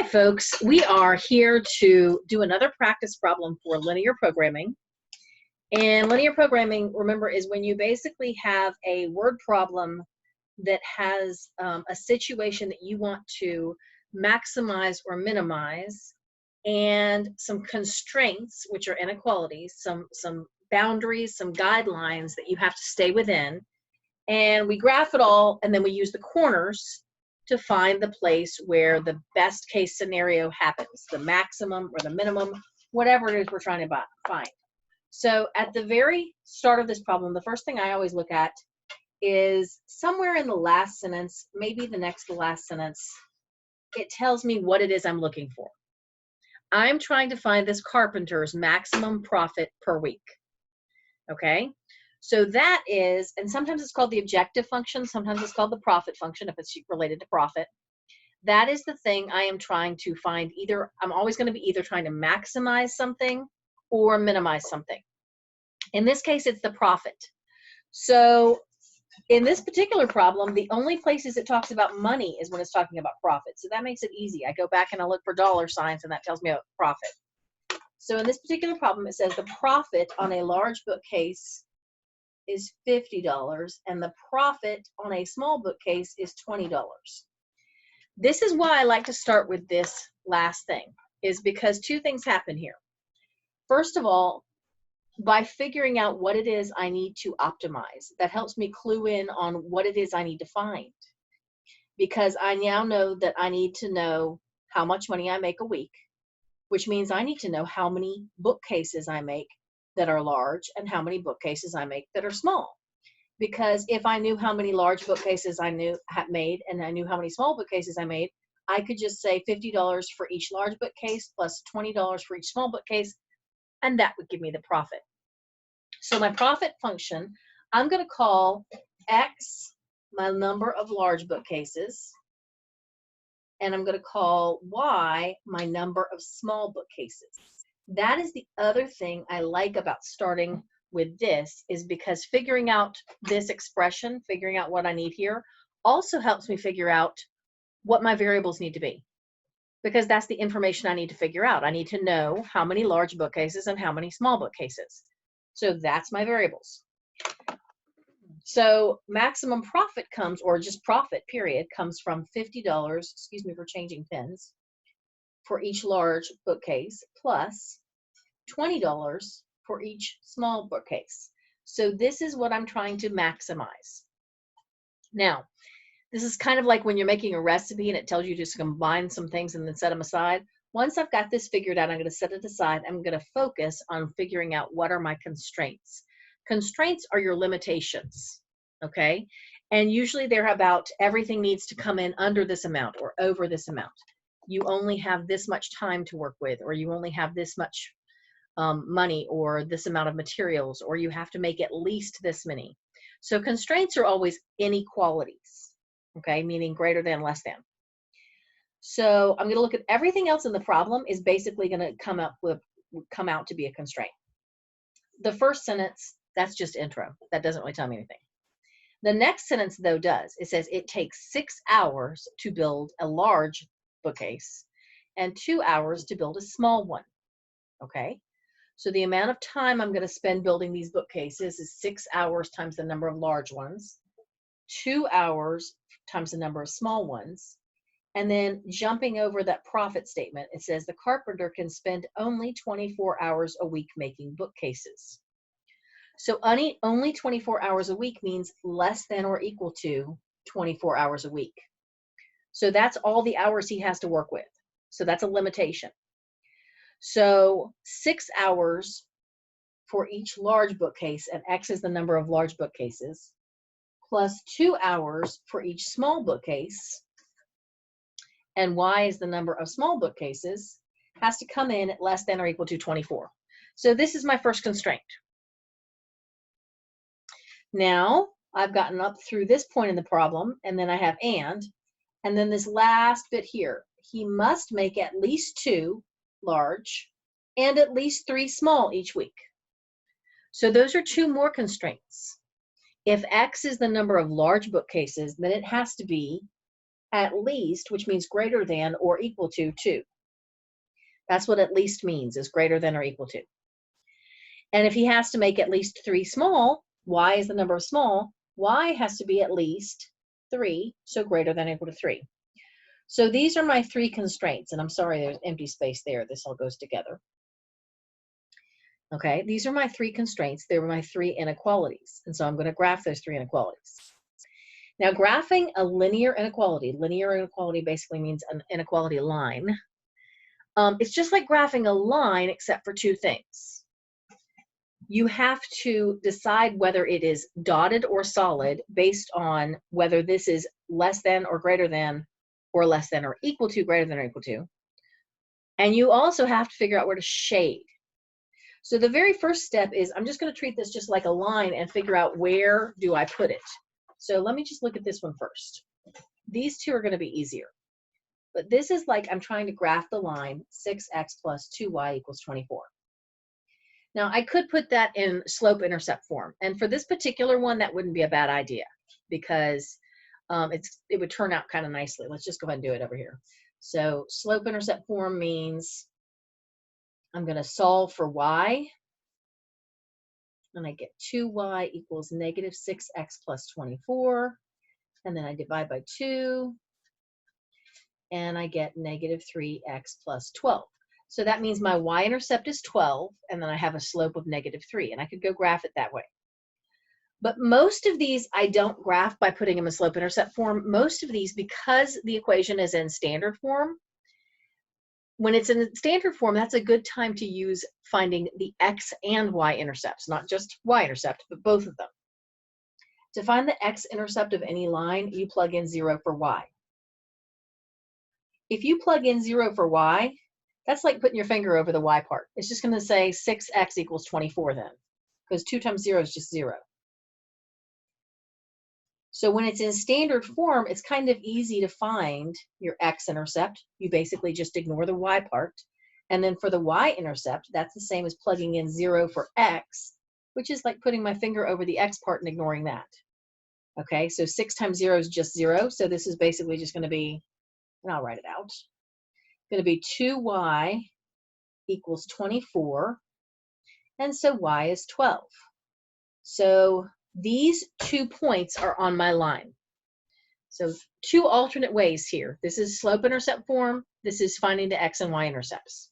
right, folks, we are here to do another practice problem for linear programming. And linear programming, remember, is when you basically have a word problem that has a situation that you want to maximize or minimize, and some constraints, which are inequalities, some boundaries, some guidelines that you have to stay within. And we graph it all, and then we use the corners to find the place where the best case scenario happens, the maximum or the minimum, whatever it is we're trying to find. So at the very start of this problem, the first thing I always look at is somewhere in the last sentence, maybe the next to last sentence, it tells me what it is I'm looking for. I'm trying to find this carpenter's maximum profit per week. Okay? So that is, and sometimes it's called the objective function, sometimes it's called the profit function if it's related to profit. That is the thing I am trying to find. Either I'm always going to be either trying to maximize something or minimize something. In this case, it's the profit. So in this particular problem, the only places it talks about money is when it's talking about profit. So that makes it easy. I go back and I look for dollar signs, and that tells me about profit. So in this particular problem, it says the profit on a large bookcase is $50, and the profit on a small bookcase is $20. This is why I like to start with this last thing, is because two things happen here. First of all, by figuring out what it is I need to optimize, that helps me clue in on what it is I need to find. Because I now know that I need to know how much money I make a week, which means I need to know how many bookcases I make that are large and how many bookcases I make that are small. Because if I knew how many large bookcases I made and I knew how many small bookcases I made, I could just say $50 for each large bookcase plus $20 for each small bookcase, and that would give me the profit. So my profit function, I'm going to call X my number of large bookcases, and I'm going to call Y my number of small bookcases. That is the other thing I like about starting with this, is because figuring out this expression, figuring out what I need here, also helps me figure out what my variables need to be. Because that's the information I need to figure out. I need to know how many large bookcases and how many small bookcases. So that's my variables. So maximum profit comes, or just profit period, comes from $50, excuse me for changing pens, for each large bookcase plus $20 for each small bookcase. So this is what I'm trying to maximize. Now, this is kind of like when you're making a recipe and it tells you to combine some things and then set them aside. Once I've got this figured out, I'm going to set it aside. I'm going to focus on figuring out what are my constraints. Constraints are your limitations, okay? And usually they're about everything needs to come in under this amount or over this amount. You only have this much time to work with, or you only have this much money or this amount of materials, or you have to make at least this many. So constraints are always inequalities, okay, meaning greater than, less than. So I'm going to look at everything else in the problem is basically going to come out to be a constraint. The first sentence, that's just intro. That doesn't really tell me anything. The next sentence, though, does. It says it takes 6 hours to build a large bookcase and 2 hours to build a small one. Okay, so the amount of time I'm going to spend building these bookcases is 6 hours times the number of large ones, 2 hours times the number of small ones, and then jumping over that profit statement, it says the carpenter can spend only 24 hours a week making bookcases. So only 24 hours a week means less than or equal to 24 hours a week. So that's all the hours he has to work with. So that's a limitation. So 6 hours for each large bookcase, and X is the number of large bookcases, plus 2 hours for each small bookcase, and Y is the number of small bookcases, has to come in at less than or equal to 24. So this is my first constraint. Now I've gotten up through this point in the problem, and then I have and then this last bit here. He must make at least 2 large and at least 3 small each week. So those are 2 more constraints. If X is the number of large bookcases, then it has to be at least, which means greater than or equal to 2. That's what at least means, is greater than or equal to. And if he has to make at least 3 small, y is the number of small, y has to be at least 3, so greater than or equal to 3. So these are my 3 constraints, and I'm sorry there's empty space there. This all goes together. Okay, these are my 3 constraints. They were my 3 inequalities, and so I'm going to graph those 3 inequalities. Now, graphing a linear inequality basically means an inequality line. It's just like graphing a line except for 2 things. You have to decide whether it is dotted or solid based on whether this is less than or greater than or less than or equal to greater than or equal to. And you also have to figure out where to shade. So the very first step is I'm just going to treat this just like a line and figure out where do I put it. So let me just look at this one first. These 2 are going to be easier. But this is like I'm trying to graph the line 6x plus 2y equals 24. Now, I could put that in slope-intercept form. And for this particular one, that wouldn't be a bad idea because it would turn out kind of nicely. Let's just go ahead and do it over here. So slope-intercept form means I'm going to solve for y. And I get 2y equals negative 6x plus 24. And then I divide by 2. And I get negative 3x plus 12. So that means my y-intercept is 12, and then I have a slope of negative 3, and I could go graph it that way. But most of these I don't graph by putting them in slope-intercept form. Most of these, because the equation is in standard form, when it's in standard form, that's a good time to use finding the x and y-intercepts, not just y-intercept, but both of them. To find the x-intercept of any line, you plug in 0 for y. If you plug in 0 for y, that's like putting your finger over the y part. It's just going to say 6x equals 24 then, because 2 times 0 is just 0. So when it's in standard form, it's kind of easy to find your x-intercept. You basically just ignore the y part. And then for the y-intercept, that's the same as plugging in 0 for x, which is like putting my finger over the x part and ignoring that. Okay, so 6 times 0 is just 0. So this is basically just going to be, and I'll write it out, going to be 2y equals 24, and so y is 12. So these 2 points are on my line. So 2 alternate ways here. This is slope-intercept form. This is finding the x and y intercepts.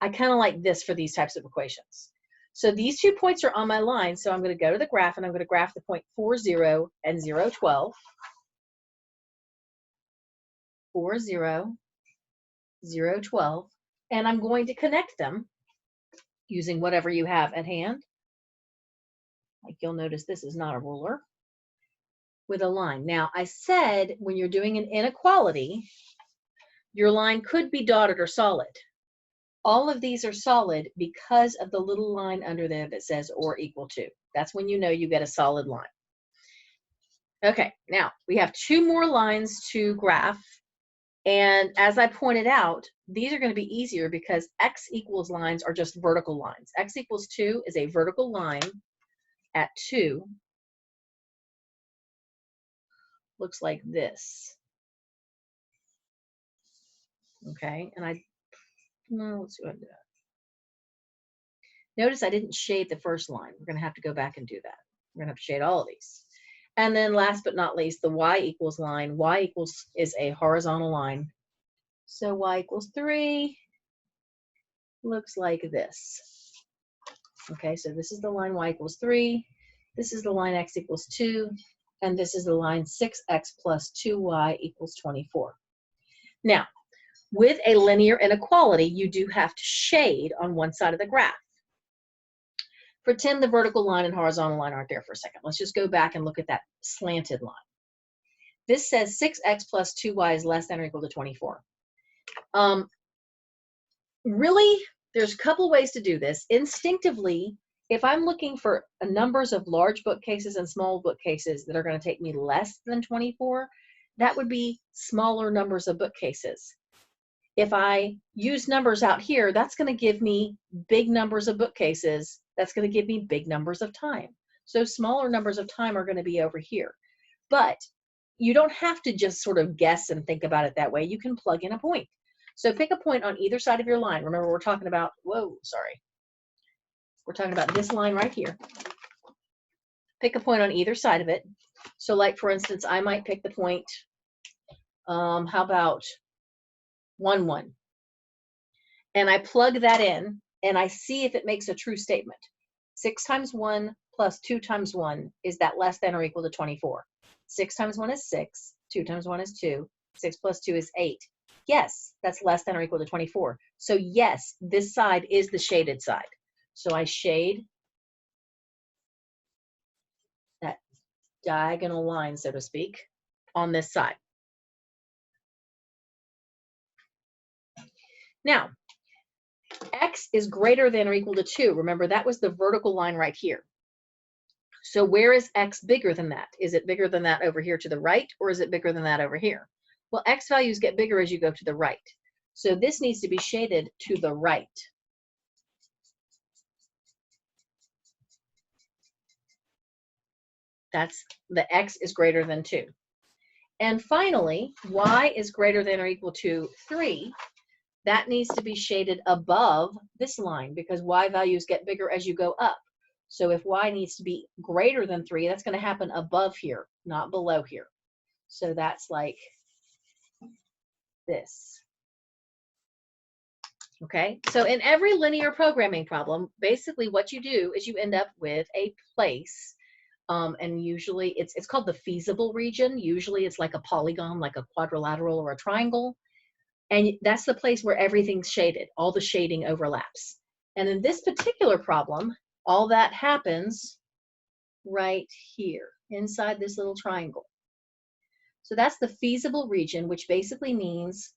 I kind of like this for these types of equations. So these 2 points are on my line, so I'm going to go to the graph, and I'm going to graph the point 4, 0 and 0, 12. 4, 0, 0, 12, and I'm going to connect them using whatever you have at hand. Like you'll notice this is not a ruler, with a line. Now I said when you're doing an inequality, your line could be dotted or solid. All of these are solid because of the little line under there that says or equal to. That's when you know you get a solid line. Okay, now we have 2 more lines to graph. And as I pointed out, these are going to be easier because x equals lines are just vertical lines. X equals 2 is a vertical line at 2. Looks like this. Okay, and let's go ahead and do that. Notice I didn't shade the first line. We're going to have to go back and do that. We're going to have to shade all of these. And then last but not least, the y equals line. Y equals is a horizontal line. So y equals 3 looks like this. Okay, so this is the line y equals 3. This is the line x equals 2. And this is the line 6x plus 2y equals 24. Now, with a linear inequality, you do have to shade on one side of the graph. Pretend the vertical line and horizontal line aren't there for a second. Let's just go back and look at that slanted line. This says 6x plus 2y is less than or equal to 24. Really, there's a couple ways to do this. Instinctively, if I'm looking for numbers of large bookcases and small bookcases that are going to take me less than 24, that would be smaller numbers of bookcases. If I use numbers out here, that's going to give me big numbers of bookcases. That's going to give me big numbers of time. So smaller numbers of time are going to be over here. But you don't have to just sort of guess and think about it that way. You can plug in a point. So pick a point on either side of your line. Remember, we're talking about, we're talking about this line right here. Pick a point on either side of it. So like, for instance, I might pick the point, how about 1, 1? And I plug that in, and I see if it makes a true statement. 6 times 1 plus 2 times 1, is that less than or equal to 24? 6 times 1 is 6, 2 times 1 is 2, 6 plus 2 is 8. Yes, that's less than or equal to 24. So yes, this side is the shaded side. So I shade that diagonal line, so to speak, on this side. Now, x is greater than or equal to 2. Remember, that was the vertical line right here. So where is x bigger than that? Is it bigger than that over here to the right, or is it bigger than that over here? Well, x values get bigger as you go to the right. So this needs to be shaded to the right. That's the x is greater than 2. And finally, y is greater than or equal to 3. That needs to be shaded above this line because y values get bigger as you go up. So if y needs to be greater than 3, that's going to happen above here, not below here. So that's like this. Okay, so in every linear programming problem, basically what you do is you end up with a place, and usually it's called the feasible region. Usually it's like a polygon, like a quadrilateral or a triangle. And that's the place where everything's shaded. All the shading overlaps. And in this particular problem, all that happens right here, inside this little triangle. So that's the feasible region, which basically means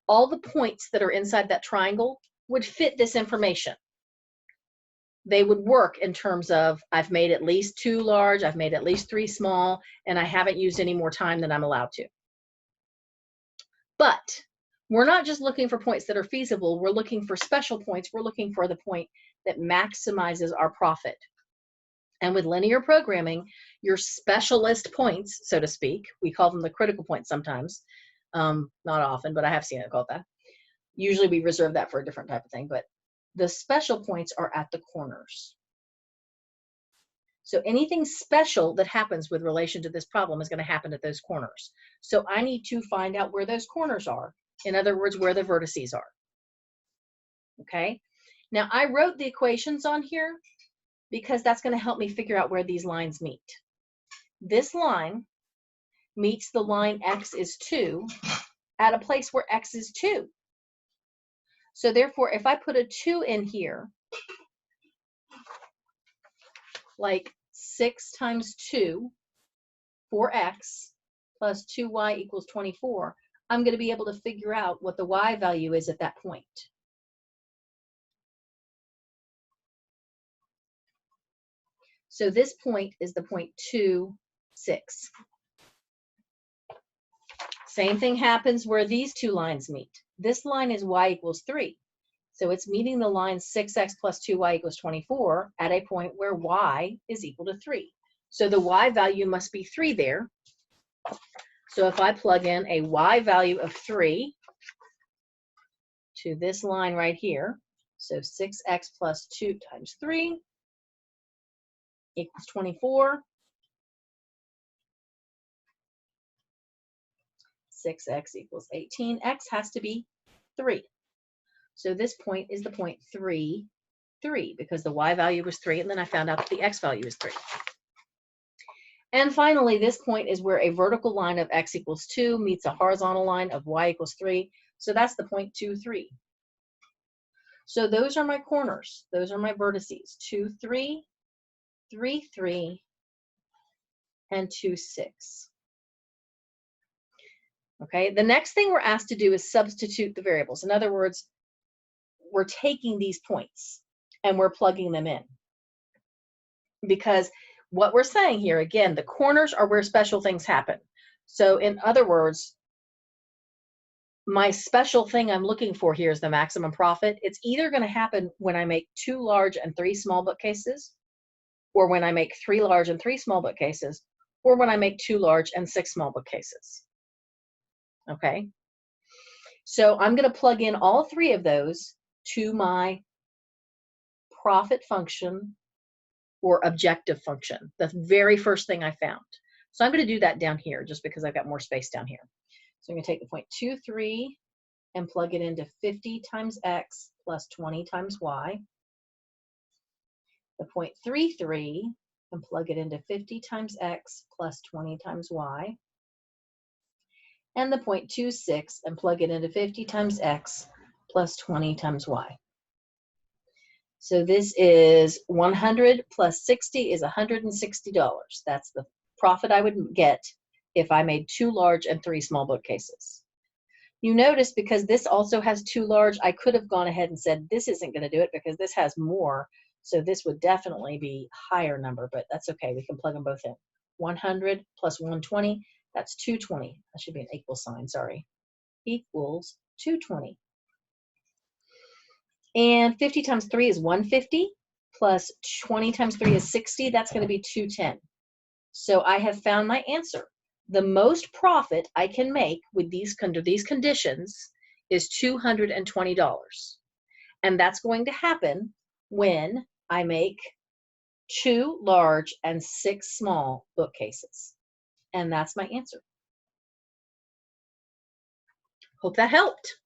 all the points that are inside that triangle would fit this information. They would work in terms of, I've made at least 2 large, I've made at least 3 small, and I haven't used any more time than I'm allowed to. But we're not just looking for points that are feasible, we're looking for special points. We're looking for the point that maximizes our profit. And with linear programming, your specialist points, so to speak, we call them the critical points sometimes, not often, but I have seen it called that. Usually we reserve that for a different type of thing, but the special points are at the corners. So anything special that happens with relation to this problem is going to happen at those corners. So I need to find out where those corners are. In other words, where the vertices are. Okay. Now I wrote the equations on here because that's going to help me figure out where these lines meet. This line meets the line x is 2 at a place where x is 2. So therefore, if I put a 2 in here, like 6 times 2, 4x, plus 2y equals 24, I'm going to be able to figure out what the y value is at that point. So this point is the point 2, 6. Same thing happens where these two lines meet. This line is y equals 3. So it's meeting the line 6x plus 2y equals 24 at a point where y is equal to 3. So the y value must be 3 there. So if I plug in a y value of 3 to this line right here, so 6x plus 2 times 3 equals 24. 6x equals 18. X has to be 3. So this point is the point 3, 3, because the y value was 3, and then I found out that the x value is 3. And finally, this point is where a vertical line of x equals 2 meets a horizontal line of y equals 3. So that's the point 2, 3. So those are my corners. Those are my vertices. 2, 3, 3, 3, and 2, 6. Okay, the next thing we're asked to do is substitute the variables. In other words, we're taking these points and we're plugging them in. Because what we're saying here, again, the corners are where special things happen. So in other words, my special thing I'm looking for here is the maximum profit. It's either going to happen when I make 2 large and 3 small bookcases, or when I make 3 large and 3 small bookcases, or when I make 2 large and 6 small bookcases. Okay, so I'm going to plug in all 3 of those to my profit function or objective function, the very first thing I found. So I'm going to do that down here just because I've got more space down here. So I'm going to take the 0.23 and plug it into 50 times x plus 20 times y. The 0.33 and plug it into 50 times x plus 20 times y. And the 0.26 and plug it into 50 times x plus 20 times y. So this is 100 plus 60 is $160. That's the profit I would get if I made 2 large and 3 small bookcases. You notice because this also has 2 large, I could have gone ahead and said this isn't going to do it because this has more. So this would definitely be a higher number, but that's okay. We can plug them both in. 100 plus 120, that's 220. That should be an equal sign, sorry. Equals 220. And 50 times 3 is 150, plus 20 times 3 is 60. That's going to be 210. So I have found my answer. The most profit I can make with these under these conditions is $220. And that's going to happen when I make 2 large and 6 small bookcases. And that's my answer. Hope that helped.